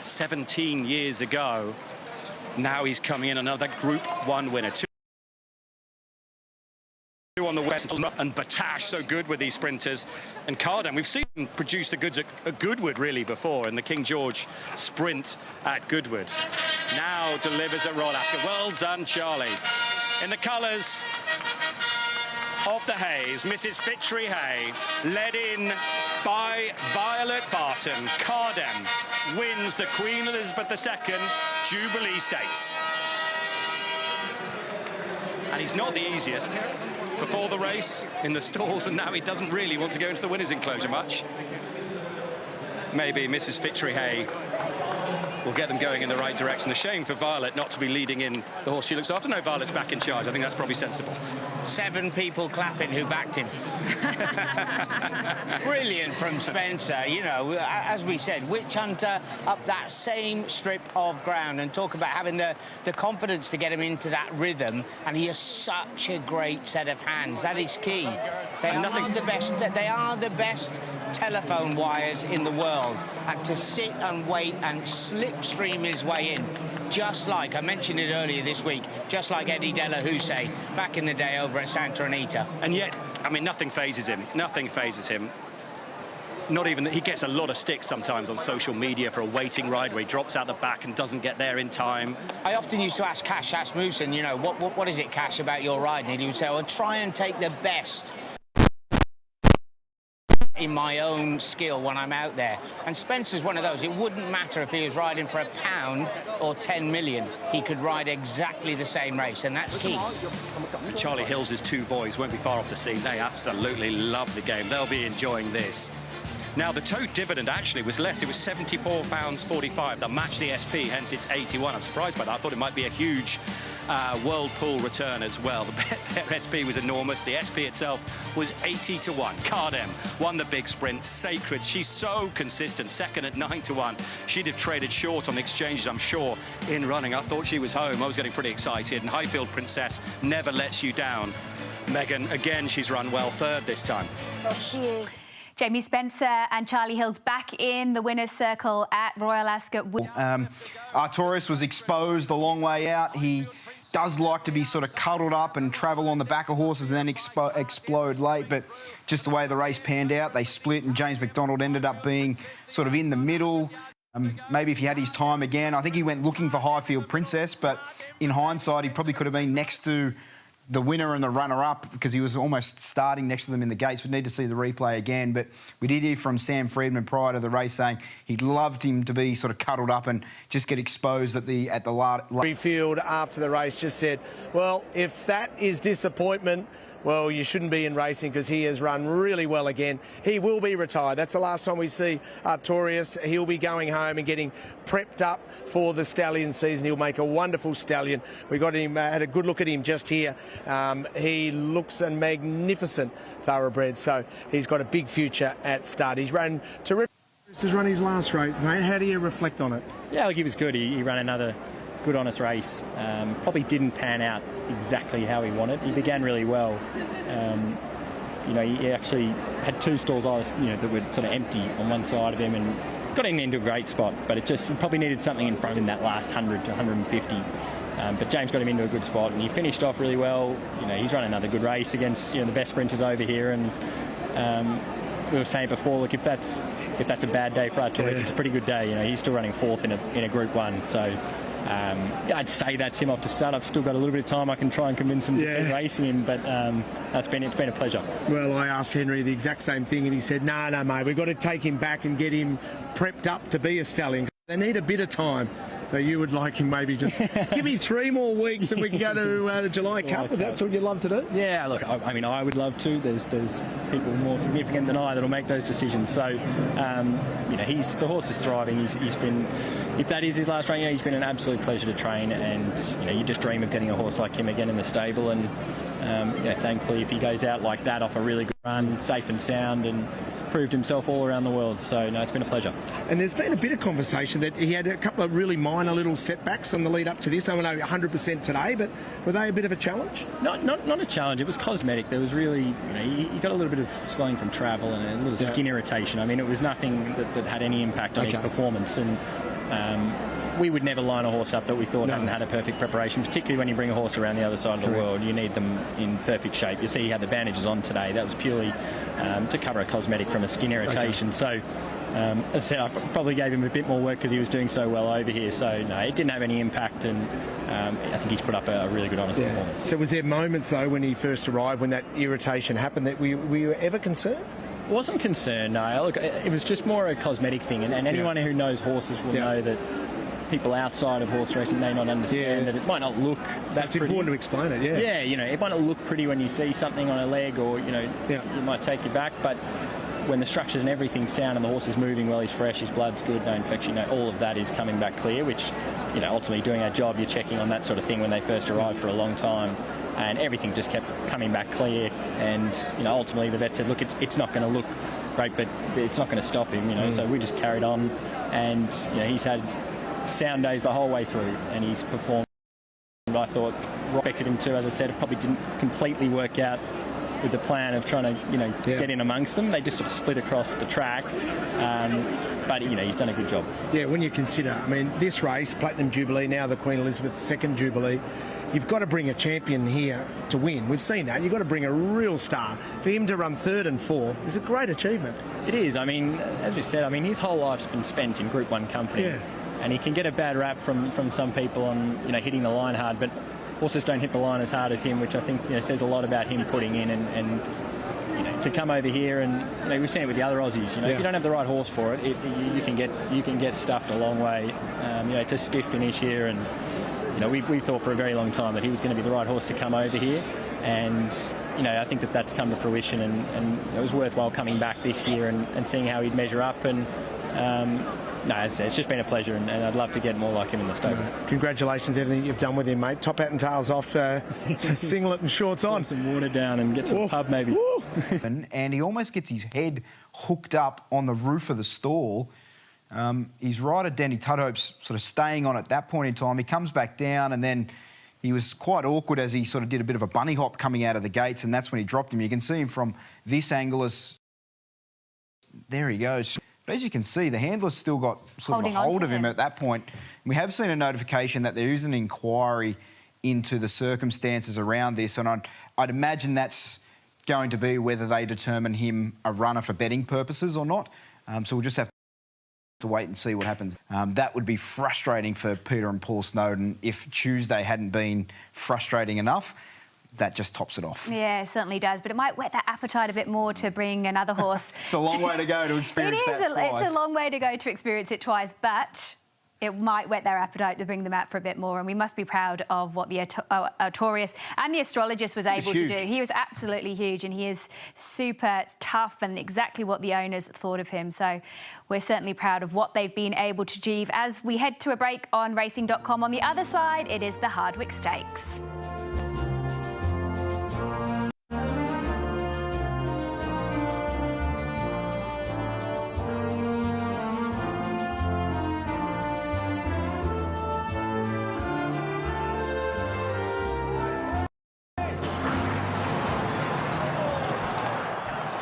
17 years ago. Now he's coming in another Group 1 winner. Two on the west, and Batash so good with these sprinters. And Cardam, we've seen him produce the goods at Goodwood really before in the King George sprint at Goodwood. Now delivers at Royal Ascot. Well done, Charlie. In the colours of the Hayes, Mrs. Fitchery Hay, led in by Violet Barton. Cardam wins the Queen Elizabeth II Jubilee Stakes. And he's not the easiest. Before the race in the stalls, and now he doesn't really want to go into the winner's enclosure much. Maybe Mrs. Fitchery Hay will get them going in the right direction. A shame for Violet not to be leading in the horse she looks after. No, Violet's back in charge. I think that's probably sensible. 7 people clapping who backed him. Brilliant from Spencer. You know, as we said, Witch Hunter up that same strip of ground, and talk about having the confidence to get him into that rhythm. And he has such a great set of hands. That is key. They are the best telephone wires in the world. And to sit and wait and slipstream his way in, just like I mentioned it earlier this week, just like Eddie Della Houssaye back in the day over at Santa Anita. And yet, I mean, nothing phases him. Nothing phases him. Not even that. He gets a lot of sticks sometimes on social media for a waiting ride where he drops out the back and doesn't get there in time. I often used to ask Cash Asmussen, you know, what is it, Cash, about your riding? And he would say, well, try and take the best in my own skill when I'm out there. And Spencer's one of those. It wouldn't matter if he was riding for £1 or 10 million. He could ride exactly the same race, and that's key. Charlie Hill's 2 boys won't be far off the scene. They absolutely love the game. They'll be enjoying this. Now, the tote dividend actually was less. It was £74.45. They'll match the SP, hence it's 81. I'm surprised by that. I thought it might be a huge World Pool return as well. The Betfair SP was enormous. The SP itself was 80 to 1. Cardam won the big sprint. Sacred, she's so consistent. Second at 9 to 1. She'd have traded short on the exchanges, I'm sure, in running. I thought she was home. I was getting pretty excited. And Highfield Princess never lets you down. Megan, again, she's run well. Third this time. Oh, she is. Jamie Spencer and Charlie Hill's back in the winner's circle at Royal Ascot. Artorias was exposed a long way out. He does like to be sort of cuddled up and travel on the back of horses and then explode late, but just the way the race panned out, they split, and James McDonald ended up being sort of in the middle. Maybe if he had his time again, I think he went looking for Highfield Princess, but in hindsight, he probably could have been next to the winner and the runner-up because he was almost starting next to them in the gates. We'd need to see the replay again, but we did hear from Sam Friedman prior to the race saying he'd loved him to be sort of cuddled up and just get exposed at the Field after the race just said, well, if that is disappointment, well, you shouldn't be in racing because he has run really well again. He will be retired. That's the last time we see Artorias. He'll be going home and getting prepped up for the stallion season. He'll make a wonderful stallion. We got him, had a good look at him just here. He looks a magnificent thoroughbred, so he's got a big future at stud. He's run terrific. This has run his last race, mate. How do you reflect on it? Yeah, look, he was good. He ran another good, honest race. Probably didn't pan out exactly how he wanted. He began really well. You know, he actually had 2 stalls, that were sort of empty on one side of him, and got him into a great spot. But he probably needed something in front in that last 100 to 150. But James got him into a good spot, and he finished off really well. You know, he's run another good race against the best sprinters over here, and we were saying before, look, if that's a bad day for Artorias, it's a pretty good day. You know, he's still running 4th in a Group 1, so. I'd say that's him off to start. I've still got a little bit of time. I can try and convince him to keep racing him, but it's been a pleasure. Well, I asked Henry the exact same thing, and he said, no, mate, we've got to take him back and get him prepped up to be a stallion. They need a bit of time. So you would like him maybe just give me 3 more weeks and we can go to the July Cup. That's what you'd love to do? Yeah, look, I mean, I would love to. There's people more significant than I that'll make those decisions. So, you know, the horse is thriving. He's been, if that is his last run, he's been an absolute pleasure to train. And you just dream of getting a horse like him again in the stable. And thankfully, if he goes out like that off a really good run, safe and sound, and proved himself all around the world. So, no, it's been a pleasure. And there's been a bit of conversation that he had a couple of really minor little setbacks on the lead up to this. I don't know 100% today, but were they a bit of a challenge? Not a challenge. It was cosmetic. There was really, he got a little bit of swelling from travel and a little skin irritation. I mean, it was nothing that had any impact on his performance. And We would never line a horse up that we thought hadn't had a perfect preparation, particularly when you bring a horse around the other side of the world. You need them in perfect shape. You see he had the bandages on today. That was purely to cover a cosmetic from a skin irritation. So, as I said, I probably gave him a bit more work because he was doing so well over here. So, no, it didn't have any impact, and I think he's put up a really good, honest performance. So was there moments, though, when he first arrived, when that irritation happened, that were you ever concerned? Wasn't concerned, no. Look, it was just more a cosmetic thing, and anyone who knows horses will know that people outside of horse racing may not understand that it might not look that pretty. It's important to explain it, Yeah, you know, it might not look pretty when you see something on a leg, or, you know, it might take you back, but when the structures and everything's sound and the horse is moving well, he's fresh, his blood's good, no infection, all of that is coming back clear, which, you know, ultimately doing our job, you're checking on that sort of thing when they first arrive for a long time, and everything just kept coming back clear, and, you know, ultimately the vet said, look, it's not going to look great, but it's not going to stop him, you know, so we just carried on, and, you know, he's had sound days the whole way through, and he's performed. I thought expected him to, as I said, it probably didn't completely work out with the plan of trying to, you know, get in amongst them. They just sort of split across the track, but, you know, he's done a good job. Yeah, when you consider, I mean, this race, Platinum Jubilee, now the Queen Elizabeth's second Jubilee, you've got to bring a champion here to win. We've seen that. You've got to bring a real star. For him to run third and fourth is a great achievement. It is. I mean, as we said, I mean, his whole life's been spent in Group 1 company. Yeah. And he can get a bad rap from some people on, you know, hitting the line hard, but horses don't hit the line as hard as him, which I think, you know, says a lot about him putting in, and you know, to come over here, and, you know, we've seen it with the other Aussies, you know, if you don't have the right horse for it, you can get stuffed a long way. You know, it's a stiff finish here, and, you know, we thought for a very long time that he was going to be the right horse to come over here, and, you know, I think that's come to fruition, and it was worthwhile coming back this year and seeing how he'd measure up, and no, it's just been a pleasure, and I'd love to get more like him in the stable. Congratulations, everything you've done with him, mate. Top hat and tails off, singlet and shorts on. Pour some water down and get to the pub, maybe. And he almost gets his head hooked up on the roof of the stall. His rider, Danny Tudhope's sort of staying on at that point in time. He comes back down, and then he was quite awkward as he sort of did a bit of a bunny hop coming out of the gates, and that's when he dropped him. You can see him from this angle as... There he goes. But as you can see, the handler's still got sort of a hold of him at that point. We have seen a notification that there is an inquiry into the circumstances around this, and I'd imagine that's going to be whether they determine him a runner for betting purposes or not. So we'll just have to wait and see what happens. That would be frustrating for Peter and Paul Snowden if Tuesday hadn't been frustrating enough. That just tops it off. Yeah, it certainly does, but it might whet that appetite a bit more to bring another horse. It's a long way to go to experience that twice. It's a long way to go to experience it twice, but it might whet their appetite to bring them out for a bit more, and we must be proud of what the Artorius and the astrologist was able to do. He was absolutely huge, and he is super tough and exactly what the owners thought of him. So we're certainly proud of what they've been able to achieve. As we head to a break on racing.com, on the other side, it is the Hardwick Stakes.